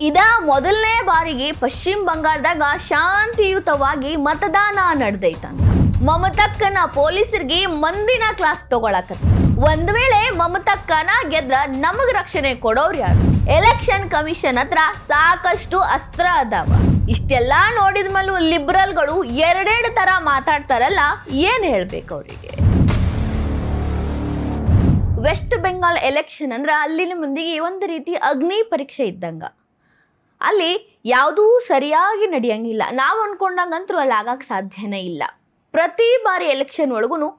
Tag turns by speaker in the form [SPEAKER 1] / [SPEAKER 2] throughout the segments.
[SPEAKER 1] ಇದ ಮೊದಲನೇ ಬಾರಿಗೆ ಪಶ್ಚಿಮ ಬಂಗಾಳದಾಗ ಶಾಂತಿಯುತವಾಗಿ ಮತದಾನ ನಡೆದೈತಂತ. ಮಮತಕ್ಕನ ಪೊಲೀಸರಿಗೆ ಮಂದಿನ ಕ್ಲಾಸ್ ತಗೊಳಕತ್ತ. ಒಂದ್ ವೇಳೆ ಮಮತಕ್ಕನ ಗೆದ್ರ ನಮಗ್ ರಕ್ಷಣೆ ಕೊಡೋರು ಯಾರು? ಎಲೆಕ್ಷನ್ ಕಮಿಷನ್ ಹತ್ರ ಸಾಕಷ್ಟು ಅಸ್ತ್ರ ಅದಾವ. ಇಷ್ಟೆಲ್ಲಾ ನೋಡಿದ್ಮೇಲೂ ಲಿಬ್ರಲ್ಗಳು ಎರಡೆರಡು ತರ ಮಾತಾಡ್ತಾರಲ್ಲ, ಏನ್ ಹೇಳ್ಬೇಕು ಅವರಿಗೆ? ವೆಸ್ಟ್ ಬೆಂಗಾಲ್ ಎಲೆಕ್ಷನ್ ಅಂದ್ರೆ ಅಲ್ಲಿನ ಮಂದಿಗೆ ಒಂದು ರೀತಿ ಅಗ್ನಿ ಪರೀಕ್ಷೆ ಇದ್ದಂಗ. ಅಲ್ಲಿ ಯಾವುದೂ ಸರಿಯಾಗಿ ನಡೆಯಂಗಿಲ್ಲ. ನಾವು ಅನ್ಕೊಂಡಂಗಂತೂ ಅಲ್ಲಿ ಆಗಕ್ಕೆ ಸಾಧ್ಯನೇ ಇಲ್ಲ. ಪ್ರತಿ ಬಾರಿ ಎಲೆಕ್ಷನ್ ಒಳಗೂ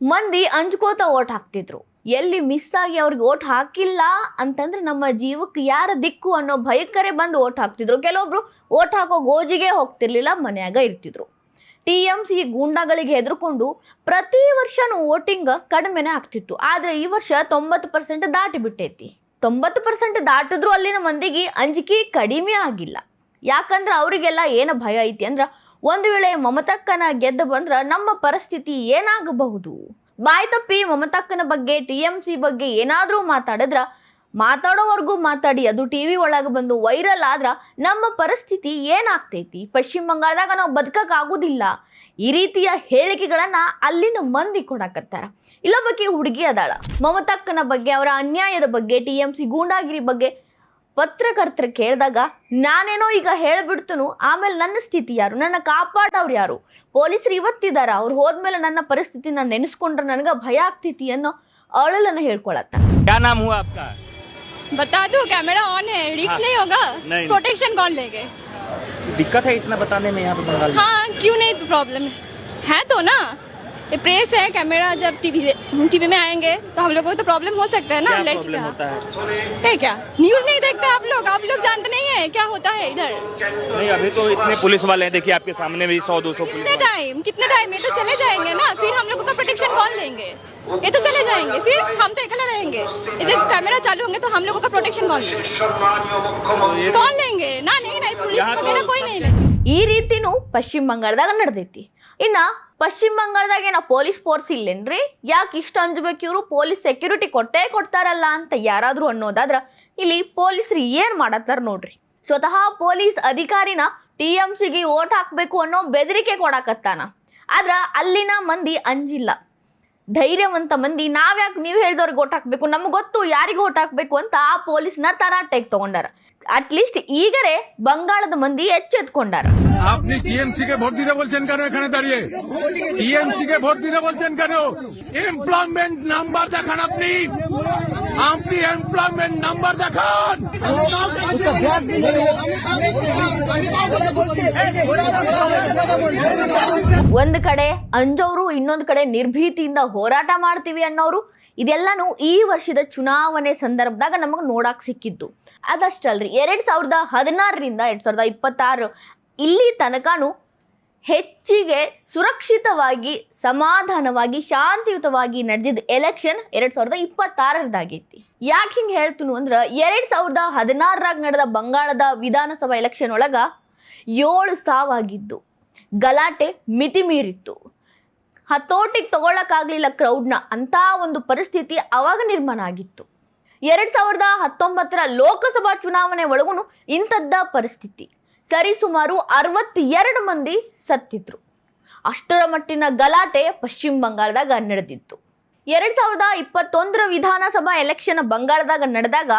[SPEAKER 1] ಮಂದಿ ಅಂಜ್ಕೋತ ಓಟ್ ಹಾಕ್ತಿದ್ರು. ಎಲ್ಲಿ ಮಿಸ್ ಆಗಿ ಅವ್ರಿಗೆ ಓಟ್ ಹಾಕಿಲ್ಲ ಅಂತಂದ್ರೆ ನಮ್ಮ ಜೀವಕ್ಕೆ ಯಾರ ದಿಕ್ಕು ಅನ್ನೋ ಭಯಕ್ಕರೆ ಬಂದು ಓಟ್ ಹಾಕ್ತಿದ್ರು. ಕೆಲವೊಬ್ರು ಓಟ್ ಹಾಕೋ ಗೋಜಿಗೆ ಹೋಗ್ತಿರ್ಲಿಲ್ಲ, ಮನ್ಯಾಗ ಇರ್ತಿದ್ರು. TMC ಗೂಂಡಾಗಳಿಗೆ ಹೆದರ್ಕೊಂಡು ಪ್ರತಿ ವರ್ಷನೂ ವೋಟಿಂಗ್ ಕಡಿಮೆನೇ ಆಗ್ತಿತ್ತು. ಆದರೆ ಈ ವರ್ಷ 90% ದಾಟಿ ಬಿಟ್ಟೈತಿ. 90% ದಾಟಿದ್ರು ಅಲ್ಲಿನ ಮಂದಿಗೆ ಅಂಜಿಕೆ ಕಡಿಮೆ ಆಗಿಲ್ಲ. ಯಾಕಂದ್ರೆ ಅವರಿಗೆಲ್ಲ ಏನು ಭಯ ಐತಿ ಅಂದ್ರೆ, ಒಂದು ವೇಳೆ ಮಮತಕ್ಕನ ಗೆದ್ದು ಬಂದ್ರೆ ನಮ್ಮ ಪರಿಸ್ಥಿತಿ ಏನಾಗಬಹುದು? ಬಾಯ್ ತಪ್ಪಿ ಮಮತಕ್ಕನ ಬಗ್ಗೆ TMC ಬಗ್ಗೆ ಏನಾದರೂ ಮಾತಾಡೋವರೆಗೂ ಮಾತಾಡಿ ಅದು TV ಒಳಗೆ ಬಂದು ವೈರಲ್ ಆದ್ರ ನಮ್ಮ ಪರಿಸ್ಥಿತಿ ಏನಾಗ್ತೈತಿ? ಪಶ್ಚಿಮ ಬಂಗಾಳದಾಗ ನಾವು ಬದುಕಕ್ಕಾಗೋದಿಲ್ಲ. ಈ ರೀತಿಯ ಹೇಳಿಕೆಗಳನ್ನ ಅಲ್ಲಿನ ಮಂದಿ ಕೊಡಕತ್ತಾರ. ಇಲ್ಲೊಬ್ಬಾಕಿ ಹುಡುಗಿ ಅದಾಳ, ಮಮತಕ್ಕನ ಬಗ್ಗೆ, ಅವರ ಅನ್ಯಾಯದ ಬಗ್ಗೆ, TMC ಗೂಂಡಾಗಿರಿ ಬಗ್ಗೆ ಪತ್ರಕರ್ತರು ಕೇಳಿದಾಗ ನಾನೇನೋ ಈಗ ಹೇಳ್ಬಿಡ್ತನು, ಆಮೇಲೆ ನನ್ನ ಸ್ಥಿತಿ ಯಾರು? ನನ್ನ ಕಾಪಾಡೋರು ಯಾರು? ಪೊಲೀಸರು ಇವತ್ತಿದಾರ, ಅವ್ರು ಹೋದ್ಮೇಲೆ ನನ್ನ ಪರಿಸ್ಥಿತಿ ನಾನು ನೆನೆಸ್ಕೊಂಡ್ರೆ ನನಗೆ ಭಯ ಆಗ್ತೈತಿ ಅನ್ನೋ ಅಳಲನ್ನ ಹೇಳ್ಕೊಳತ್ತ.
[SPEAKER 2] क्या नाम हुआ आपका?
[SPEAKER 3] बता दो, कैमरा ऑन है, रिस्क नहीं होगा?
[SPEAKER 2] नहीं।
[SPEAKER 3] प्रोटेक्शन कौन लेंगे?
[SPEAKER 2] दिक्कत है इतना बताने में यहाँ पे बंगाल में?
[SPEAKER 3] हाँ, क्यों नहीं प्रॉब्लम है तो ना। ये प्रेस है, कैमरा जब टीवी में आएंगे तो हम लोगों को तो प्रॉब्लम हो सकता है ना।
[SPEAKER 2] क्या प्रॉब्लम होता है?
[SPEAKER 3] क्या न्यूज नहीं देखते आप लोग जानते नहीं है क्या होता है इधर?
[SPEAKER 2] नहीं, अभी तो इतने पुलिस वाले हैं, देखिए आपके सामने भी 100-200 पुलिस वाले।
[SPEAKER 3] कितने टाइम ये तो चले जाएंगे ना, फिर हम लोगों का प्रोटेक्शन कौन लेंगे? ये तो चले जाएंगे, फिर हम तो अकेला रहेंगे। जब कैमरा चालू होंगे तो हम लोगों का प्रोटेक्शन कौन लेंगे? ना नहीं, पुलिस वगैरह कोई नहीं लेंगे.
[SPEAKER 1] ಈ ರೀತಿನೂ ಪಶ್ಚಿಮ ಬಂಗಾಳದಾಗ ನಡೆದೈತಿ. ಇನ್ನ ಪಶ್ಚಿಮ ಬಂಗಾಳದಾಗ ಏನ ಪೊಲೀಸ್ ಫೋರ್ಸ್ ಇಲ್ಲೇನ್ರಿ? ಯಾಕೆ ಇಷ್ಟು ಅಂಜಬೇಕು ಇವರು? ಪೊಲೀಸ್ ಸೆಕ್ಯೂರಿಟಿ ಕೊಟ್ಟೇ ಕೊಡ್ತಾರಲ್ಲ ಅಂತ ಯಾರಾದ್ರೂ ಅನ್ನೋದಾದ್ರ ಇಲ್ಲಿ ಪೊಲೀಸರು ಏನ್ ಮಾಡತ್ತಾರ ನೋಡ್ರಿ. ಸ್ವತಃ ಪೊಲೀಸ್ ಅಧಿಕಾರಿನ TMCಗೆ ಓಟ್ ಹಾಕ್ಬೇಕು ಅನ್ನೋ ಬೆದರಿಕೆ ಕೊಡಕತ್ತಾನ. ಆದ್ರ ಅಲ್ಲಿನ ಮಂದಿ ಅಂಜಿಲ್ಲ. ಧೈರ್ಯವಂತ ಮಂದಿ, ನಾವ್ಯಾಕೆ ನೀವು ಹೇಳಿದವ್ರಿಗೆ ಓಟ್ ಹಾಕ್ಬೇಕು, ನಮ್ಗೆ ಗೊತ್ತು ಯಾರಿಗೆ ಓಟ್ ಹಾಕ್ಬೇಕು ಅಂತ ಆ ಪೊಲೀಸ್ನ ತರಾಟೆಗೆ ತಗೊಂಡಾರ. ಅಟ್ಲೀಸ್ಟ್ ಈಗರೆ ಬಂಗಾಳದ ಮಂದಿ ಎಚ್ಚೆತ್ಕೊಂಡಾರ.
[SPEAKER 4] আপনি TMC কে ভোট দিতে বলছেন কেন? এখানে দাঁড়িয়ে TMC কে ভোট দিতে বলছেন কেন? এমপ্লয়মেন্ট নাম্বার দেখান, আপনি এমপ্লয়মেন্ট নাম্বার দেখান।
[SPEAKER 1] ಒಂದ್ ಕಡೆ ಅಂಜೋರು, ಇನ್ನೊಂದ್ ಕಡೆ ನಿರ್ಭೀತಿಯಿಂದ ಹೋರಾಟ ಮಾಡ್ತೀವಿ ಅನ್ನೋರು. ಇದೆಲ್ಲಾನು ಈ ವರ್ಷದ ಚುನಾವಣೆ ಸಂದರ್ಭದಾಗ ನಮಗ್ ನೋಡಾಕ್ ಸಿಕ್ಕಿದ್ದು. ಅದಷ್ಟಲ್ರಿ, 2016ರಿಂದ 2026 ಇಲ್ಲಿ ತನಕನೂ ಹೆಚ್ಚಿಗೆ ಸುರಕ್ಷಿತವಾಗಿ, ಸಮಾಧಾನವಾಗಿ, ಶಾಂತಿಯುತವಾಗಿ ನಡೆದಿದ್ದ ಎಲೆಕ್ಷನ್ 2026ರದಾಗೈತಿ. ಯಾಕೆ ಹಿಂಗೆ ಹೇಳ್ತೀನಿ ಅಂದ್ರೆ, 2016ರಾಗ ನಡೆದ ಬಂಗಾಳದ ವಿಧಾನಸಭಾ ಎಲೆಕ್ಷನ್ ಒಳಗ 7 ಸಾವಾಗಿದ್ದು, ಗಲಾಟೆ ಮಿತಿ ಮೀರಿತ್ತು. ಹತೋಟಿಗೆ ತಗೊಳಕ್ಕಾಗ್ಲಿಲ್ಲ ಕ್ರೌಡ್ನ, ಅಂತ ಒಂದು ಪರಿಸ್ಥಿತಿ ಅವಾಗ ನಿರ್ಮಾಣ ಆಗಿತ್ತು. 2019ರ ಲೋಕಸಭಾ ಚುನಾವಣೆ ಒಳಗೂ ಇಂಥದ್ದ ಪರಿಸ್ಥಿತಿ. ಸರಿಸುಮಾರು 62 ಮಂದಿ ಸತ್ತಿದ್ರು. ಅಷ್ಟರ ಮಟ್ಟಿನ ಗಲಾಟೆ ಪಶ್ಚಿಮ ಬಂಗಾಳದಾಗ ನಡೆದಿತ್ತು. 2021ರ ವಿಧಾನಸಭಾ ಎಲೆಕ್ಷನ್ ಬಂಗಾಳದಾಗ ನಡೆದಾಗ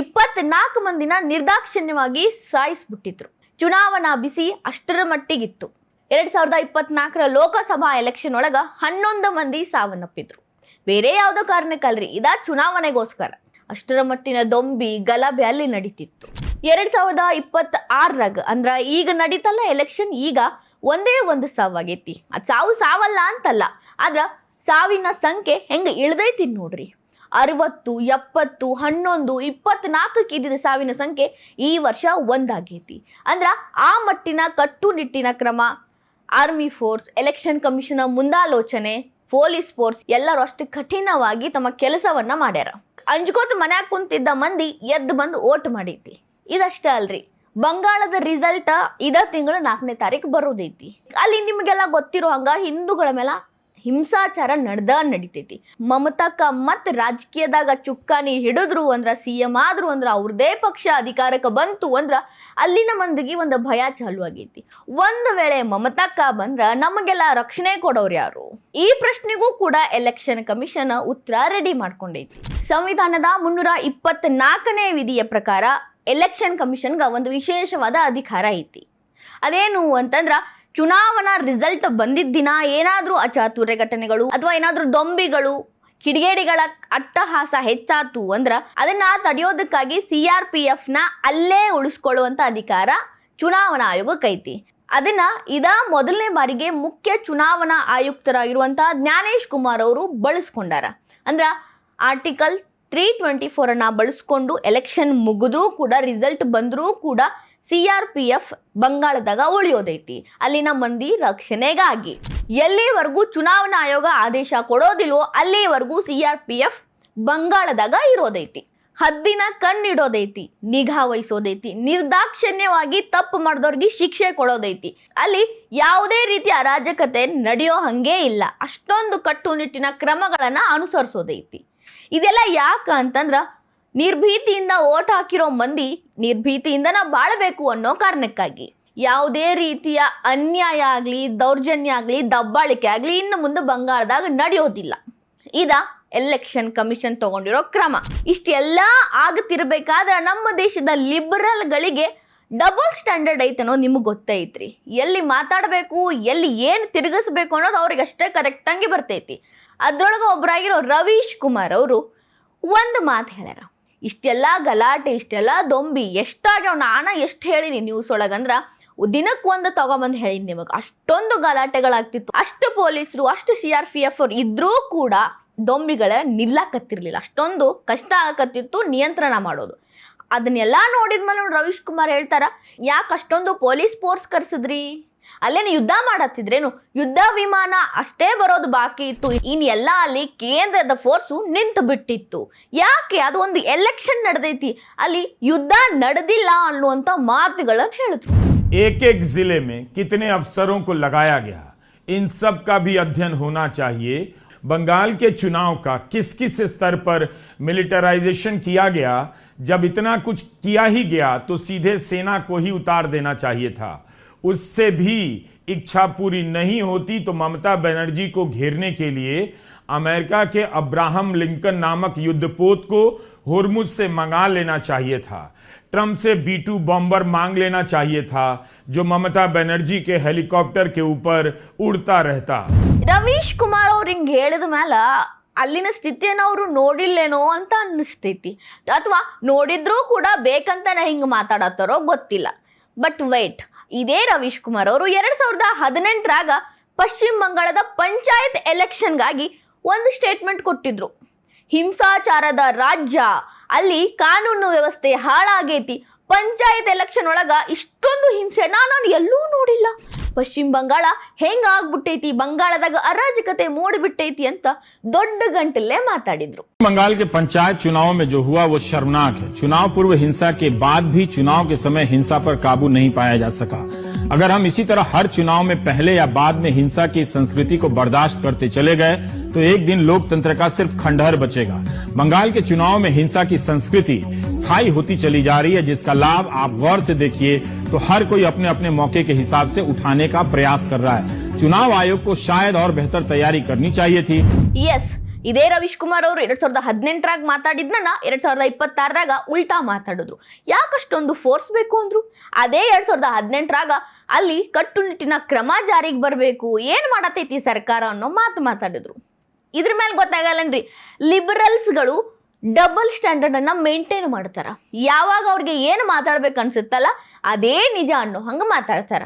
[SPEAKER 1] 24 ಮಂದಿನ ನಿರ್ದಾಕ್ಷಿಣ್ಯವಾಗಿ ಸಾಯಿಸ್ಬಿಟ್ಟಿದ್ರು. ಚುನಾವಣಾ ಬಿಸಿ ಅಷ್ಟರ ಮಟ್ಟಿಗಿತ್ತು. 2024ರ ಲೋಕಸಭಾ ಎಲೆಕ್ಷನ್ ಒಳಗ 11 ಮಂದಿ ಸಾವನ್ನಪ್ಪಿದ್ರು. ಬೇರೆ ಯಾವುದೋ ಕಾರಣಕ್ಕಲ್ರಿ, ಇದ ಚುನಾವಣೆಗೋಸ್ಕರ. ಅಷ್ಟರ ಮಟ್ಟಿನ ದೊಂಬಿ ಗಲಭೆ ಅಲ್ಲಿ ನಡೀತಿತ್ತು. 2026ರಾಗ ಅಂದ್ರ ಈಗ ನಡೀತಲ್ಲ ಎಲೆಕ್ಷನ್, ಈಗ ಒಂದೇ ಒಂದು ಸಾವಾಗೈತಿ. ಅದು ಸಾವಲ್ಲ ಅಂತಲ್ಲ, ಆದ್ರ ಸಾವಿನ ಸಂಖ್ಯೆ ಹೆಂಗ ಇಳ್ದೈತಿ ನೋಡ್ರಿ. 60, 70, 11, 24 ಇದ್ದಿದ್ದ ಸಾವಿನ ಸಂಖ್ಯೆ ಈ ವರ್ಷ 1 ಆಗೈತಿ. ಅಂದ್ರ ಆ ಮಟ್ಟಿನ ಕಟ್ಟುನಿಟ್ಟಿನ ಕ್ರಮ ಆರ್ಮಿ ಫೋರ್ಸ್, ಎಲೆಕ್ಷನ್ ಕಮಿಷನ್ ಮುಂದಾಲೋಚನೆ, ಪೊಲೀಸ್ ಫೋರ್ಸ್ ಎಲ್ಲರೂ ಅಷ್ಟು ಕಠಿಣವಾಗಿ ತಮ್ಮ ಕೆಲಸವನ್ನ ಮಾಡ್ಯಾರ. ಅಂಜ್ಕೋತ ಮನ್ಯಾಗ ಕುಂತಿದ್ದ ಮಂದಿ ಎದ್ದು ಬಂದು ಓಟ್ ಮಾಡೈತಿ. ಇದಷ್ಟ ಅಲ್ರಿ, ಬಂಗಾಳದ ರಿಸಲ್ಟ್ ಇದ ತಿಂಗಳು 4ನೇ ತಾರೀಕು ಬರೋದೈತಿ. ಅಲ್ಲಿ ನಿಮಗೆಲ್ಲ ಗೊತ್ತಿರೋ ಹಂಗ ಹಿಂದೂಗಳ ಮೇಲೆ ಹಿಂಸಾಚಾರ ನಡೀತೈತಿ. ಮಮತಾಕ ಮತ್ ರಾಜಕೀಯದಾಗ ಚುಕ್ಕಾನಿ ಹಿಡಿದ್ರು ಅಂದ್ರ CM ಆದ್ರು ಅಂದ್ರ ಅವ್ರದೇ ಪಕ್ಷ ಅಧಿಕಾರಕ್ಕೆ ಬಂತು ಅಂದ್ರ ಅಲ್ಲಿನ ಮಂದಿಗೆ ಒಂದು ಭಯ ಚಾಲು ಆಗೈತಿ. ಒಂದು ವೇಳೆ ಮಮತಾಕ ಬಂದ್ರ ನಮಗೆಲ್ಲ ರಕ್ಷಣೆ ಕೊಡೋರು ಯಾರು? ಈ ಪ್ರಶ್ನೆಗೂ ಕೂಡ ಎಲೆಕ್ಷನ್ ಕಮಿಷನ್ ಉತ್ತರ ರೆಡಿ ಮಾಡ್ಕೊಂಡೈತಿ. ಸಂವಿಧಾನದ 324ನೇ ವಿಧಿಯ ಪ್ರಕಾರ ಎಲೆಕ್ಷನ್ ಕಮಿಷನ್ಗ ಒಂದು ವಿಶೇಷವಾದ ಅಧಿಕಾರ ಐತಿ. ಅದೇನು ಅಂತಂದ್ರ ಚುನಾವಣಾ ರಿಸಲ್ಟ್ ಬಂದಿದ್ದ ದಿನ ಏನಾದರೂ ಅಚಾತುರ್ಯ ಘಟನೆಗಳು ಅಥವಾ ಏನಾದರೂ ದೊಂಬಿಗಳು ಕಿಡಿಗೇಡಿಗಳ ಅಟ್ಟಹಾಸ ಹೆಚ್ಚಾತು ಅಂದ್ರ ಅದನ್ನ ತಡೆಯೋದಕ್ಕಾಗಿ CRPFನ ಅಲ್ಲೇ ಉಳಿಸ್ಕೊಳ್ಳುವಂತ ಅಧಿಕಾರ ಚುನಾವಣಾ ಆಯೋಗಕ್ಕೆ ಐತಿ. ಅದನ್ನ ಮೊದಲನೇ ಬಾರಿಗೆ ಮುಖ್ಯ ಚುನಾವಣಾ ಆಯುಕ್ತರಾಗಿರುವಂತಹ ಜ್ಞಾನೇಶ್ ಕುಮಾರ್ ಅವರು ಬಳಸ್ಕೊಂಡಾರ. ಅಂದ್ರ ಆರ್ಟಿಕಲ್ 324 ಅನ್ನ ಬಳಸ್ಕೊಂಡು ಎಲೆಕ್ಷನ್ ಮುಗಿದ್ರೂ ಕೂಡ ರಿಸಲ್ಟ್ ಬಂದರೂ ಕೂಡ CRPF ಬಂಗಾಳದಾಗ ಉಳಿಯೋದೈತಿ, ಅಲ್ಲಿನ ಮಂದಿ ರಕ್ಷಣೆಗಾಗಿ. ಎಲ್ಲಿವರೆಗೂ ಚುನಾವಣಾ ಆಯೋಗ ಆದೇಶ ಕೊಡೋದಿಲ್ವೋ ಅಲ್ಲಿವರೆಗೂ CRPF ಬಂಗಾಳದಾಗ ಇರೋದೈತಿ. ಹದ್ದಿನ ಕಣ್ಣಿಡೋದೈತಿ, ನಿಗಾ ವಹಿಸೋದೈತಿ, ನಿರ್ದಾಕ್ಷಿಣ್ಯವಾಗಿ ತಪ್ಪು ಮಾಡಿದವ್ರಿಗೆ ಶಿಕ್ಷೆ ಕೊಡೋದೈತಿ. ಅಲ್ಲಿ ಯಾವುದೇ ರೀತಿಯ ಅರಾಜಕತೆ ನಡೆಯೋ ಹಂಗೇ ಇಲ್ಲ. ಅಷ್ಟೊಂದು ಕಟ್ಟುನಿಟ್ಟಿನ ಕ್ರಮಗಳನ್ನ ಅನುಸರಿಸೋದೈತಿ. ಇದೆಲ್ಲ ಯಾಕ ಅಂತಂದ್ರ ನಿರ್ಭೀತಿಯಿಂದ ಓಟ್ ಹಾಕಿರೋ ಮಂದಿ ನಿರ್ಭೀತಿಯಿಂದನ ಬಾಳಬೇಕು ಅನ್ನೋ ಕಾರಣಕ್ಕಾಗಿ. ಯಾವುದೇ ರೀತಿಯ ಅನ್ಯಾಯ ಆಗಲಿ, ದೌರ್ಜನ್ಯ ಆಗಲಿ, ದಬ್ಬಾಳಿಕೆ ಆಗಲಿ ಇನ್ನು ಮುಂದೆ ಬಂಗಾಳದಾಗ ನಡೆಯೋದಿಲ್ಲ. ಇದ ಎಲೆಕ್ಷನ್ ಕಮಿಷನ್ ತಗೊಂಡಿರೋ ಕ್ರಮ. ಇಷ್ಟೆಲ್ಲ ಆಗತಿರ್ಬೇಕಾದ್ರೆ ನಮ್ಮ ದೇಶದ ಲಿಬರಲ್ಗಳಿಗೆ ಡಬಲ್ ಸ್ಟ್ಯಾಂಡರ್ಡ್ ಐತನೋ ನಿಮಗೆ ಗೊತ್ತೈತ್ರಿ. ಎಲ್ಲಿ ಮಾತಾಡಬೇಕು, ಎಲ್ಲಿ ಏನು ತಿರುಗಿಸ್ಬೇಕು ಅನ್ನೋದು ಅವ್ರಿಗೆ ಅಷ್ಟೇ ಕರೆಕ್ಟಾಗಿ ಬರ್ತೈತಿ. ಅದ್ರೊಳಗೆ ಒಬ್ಬರಾಗಿರೋ ರವೀಶ್ ಕುಮಾರ್ ಅವರು ಒಂದು ಮಾತು ಹೇಳ್ಯಾರ. ಇಷ್ಟೆಲ್ಲ ಗಲಾಟೆ, ಇಷ್ಟೆಲ್ಲ ದೊಂಬಿ ಎಷ್ಟಾಗ್ಯಾವ, ನಾನು ಎಷ್ಟು ಹೇಳಿನಿ ನ್ಯೂಸ್ ಒಳಗಂದ್ರ ದಿನಕ್ಕೆ ಒಂದು ತಗೊಬಂದು ಹೇಳಿನಿ ನಿಮಗೆ. ಅಷ್ಟೊಂದು ಗಲಾಟೆಗಳಾಗ್ತಿತ್ತು. ಅಷ್ಟು ಪೊಲೀಸರು, ಅಷ್ಟು CRPF ಅವ್ರು ಇದ್ರೂ ಕೂಡ ದೊಂಬಿಗಳ ನಿಲ್ಲಕತ್ತಿರ್ಲಿಲ್ಲ. ಅಷ್ಟೊಂದು ಕಷ್ಟ ಆಗಕತ್ತಿತ್ತು ನಿಯಂತ್ರಣ ಮಾಡೋದು. ಅದನ್ನೆಲ್ಲ ನೋಡಿದ್ಮೇಲೆ ರವೀಶ್ ಕುಮಾರ್ ಹೇಳ್ತಾರ, ಯಾಕೆ ಅಷ್ಟೊಂದು ಪೊಲೀಸ್ ಫೋರ್ಸ್ ಕರ್ಸಿದ್ರಿ? ಅಲ್ಲೇನು ಯುದ್ಧ ಮಾಡತ್ತಿದ್ರೇನು? ಯುದ್ಧ ವಿಮಾನ ಅಷ್ಟೇ ಬರೋದು ಬಾಕಿ ಇತ್ತು. ಇನ್ನೆಲ್ಲ ಅಲ್ಲಿ ಕೇಂದ್ರದ ಫೋರ್ಸು ನಿಂತು ಬಿಟ್ಟಿತ್ತು. ಯಾಕೆ? ಅದು ಒಂದು ಎಲೆಕ್ಷನ್ ನಡೆದೈತಿ, ಅಲ್ಲಿ ಯುದ್ಧ ನಡೆದಿಲ್ಲ ಅನ್ನುವಂಥ ಮಾತುಗಳನ್ನು ಹೇಳಿದ್ರು.
[SPEAKER 5] एक एक जिले में कितने अफसरों को लगाया गया, इन सब का भी अध्ययन होना चाहिए. बंगाल के चुनाव का किस किस स्तर पर मिलिटराइजेशन किया गया, जब इतना कुछ किया ही गया तो सीधे सेना को ही उतार देना चाहिए था. उससे भी इच्छा पूरी नहीं होती तो ममता बनर्जी को घेरने के लिए अमेरिका के अब्राहम लिंकन नामक युद्धपोत को होर्मुज से मंगा लेना चाहिए था. ट्रंप से B-2 बॉम्बर मांग लेना चाहिए था, जो ममता बनर्जी के हेलीकॉप्टर के ऊपर उड़ता रहता.
[SPEAKER 1] ರವೀಶ್ ಕುಮಾರ್ ಅವ್ರು ಹಿಂಗೆ ಹೇಳಿದ ಮೇಲೆ ಅಲ್ಲಿನ ಸ್ಥಿತಿಯನ್ನು ಅವರು ನೋಡಿಲ್ಲೇನೋ ಅಂತ ಅನ್ನಿಸ್ತೈತಿ. ಅಥವಾ ನೋಡಿದ್ರೂ ಕೂಡ ಬೇಕಂತನೇ ಹಿಂಗೆ ಮಾತಾಡತ್ತಾರೋ ಗೊತ್ತಿಲ್ಲ. ಬಟ್ ವೇಟ್, ಇದೇ ರವೀಶ್ ಕುಮಾರ್ ಅವರು 2018ರಾಗ ಪಶ್ಚಿಮ ಬಂಗಾಳದ ಪಂಚಾಯತ್ ಎಲೆಕ್ಷನ್ಗಾಗಿ ಒಂದು ಸ್ಟೇಟ್ಮೆಂಟ್ ಕೊಟ್ಟಿದ್ರು. ಹಿಂಸಾಚಾರದ ರಾಜ್ಯ, ಅಲ್ಲಿ ಕಾನೂನು ವ್ಯವಸ್ಥೆ ಹಾಳಾಗೈತಿ, ಪಂಚಾಯತ್ ಎಲೆಕ್ಷನ್ ಒಳಗ ಇಷ್ಟೊಂದು ಹಿಂಸೆ ನಾನು ಎಲ್ಲೂ ನೋಡಿಲ್ಲ, ಪಶ್ಚಿಮ ಬಂಗಾಳ ಹೆಂಗಾಗ್ಬಿಟ್ಟೈತಿ, ಬಂಗಾಳದಾಗ ಅರಾಜಕತೆ ಮೂಡಿಬಿಟ್ಟೈತಿ ಅಂತ ದೊಡ್ಡ ಗಂಟಲೇ ಮಾತಾಡಿದ್ರು.
[SPEAKER 5] बंगाल के पंचायत चुनाव में जो हुआ वो शर्मनाक है. चुनाव पूर्व हिंसा के बाद भी चुनाव के समय हिंसा पर काबू नहीं पाया जा सका. अगर हम इसी तरह हर चुनाव में पहले या बाद में हिंसा की संस्कृति को बर्दाश्त करते चले गए तो एक दिन लोकतंत्र का सिर्फ खंडहर बचेगा. बंगाल के चुनाव में हिंसा की संस्कृति स्थायी होती चली जा रही है, जिसका लाभ आप गौर से देखिए तो हर कोई अपने अपने मौके के हिसाब से उठाने का प्रयास कर रहा है. चुनाव आयोग को शायद और बेहतर तैयारी करनी चाहिए थी.
[SPEAKER 1] ಎಸ್, ಇದೇ ರವೀಶ್ ಕುಮಾರ್ ಅವರು 2018ರಾಗ ಮಾತಾಡಿದ್ನ 2026ರಾಗ ಉಲ್ಟಾ ಮಾತಾಡಿದ್ರು. ಯಾಕಷ್ಟೊಂದು ಫೋರ್ಸ್ ಬೇಕು ಅಂದ್ರು? ಅದೇ 2018ರಾಗ ಅಲ್ಲಿ ಕಟ್ಟುನಿಟ್ಟಿನ ಕ್ರಮ ಜಾರಿಗೆ ಬರಬೇಕು, ಏನ್ ಮಾಡತೈತಿ ಸರ್ಕಾರ ಅನ್ನೋ ಮಾತಾಡಿದ್ರು. ಇದ್ರ ಮೇಲೆ ಗೊತ್ತಾಗಲ್ಲನ್ರಿ, ಲಿಬರಲ್ಸ್ಗಳು ಡಬಲ್ ಸ್ಟ್ಯಾಂಡರ್ಡ್ ಅನ್ನ ಮೇಂಟೈನ್ ಮಾಡ್ತಾರ. ಯಾವಾಗ ಅವ್ರಿಗೆ ಏನು ಮಾತಾಡ್ಬೇಕು ಅನ್ಸುತ್ತಲ್ಲ ಅದೇ ನಿಜ ಅನ್ನೋ ಹಂಗ ಮಾತಾಡ್ತಾರ.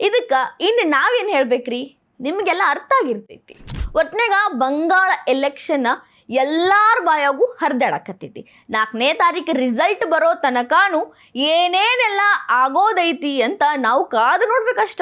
[SPEAKER 1] ಇದಕ್ಕ ಇನ್ನು ನಾವೇನ್ ಹೇಳ್ಬೇಕ್ರಿ? ನಿಮ್ಗೆಲ್ಲ ಅರ್ಥ ಆಗಿರ್ತೈತಿ. ಒಟ್ನಾಗ ಬಂಗಾಳ ಎಲೆಕ್ಷನ್ ಎಲ್ಲಾರ ಬಾಯಾಗೂ ಹರಿದಾಡಕತ್ತೈತಿ. 4ನೇ ತಾರೀಕು ರಿಸಲ್ಟ್ ಬರೋ ತನಕನೂ ಏನೇನೆಲ್ಲ ಆಗೋದೈತಿ ಅಂತ ನಾವು ಕಾದು ನೋಡ್ಬೇಕಷ್ಟ.